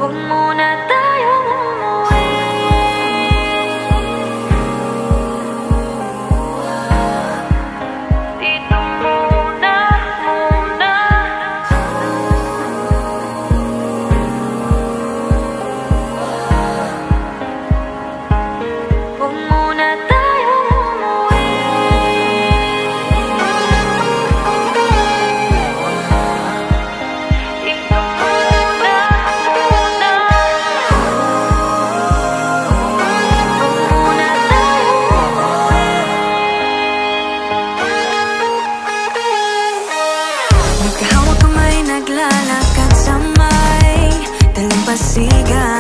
Huwag muna tayong umuwi. Dito muna, muna. Huwag muna tayong umuwi. Dito muna, muna. Huwag muna tayong umuwi. Magkahawak kamay, naglalakad sa may dalampasigan.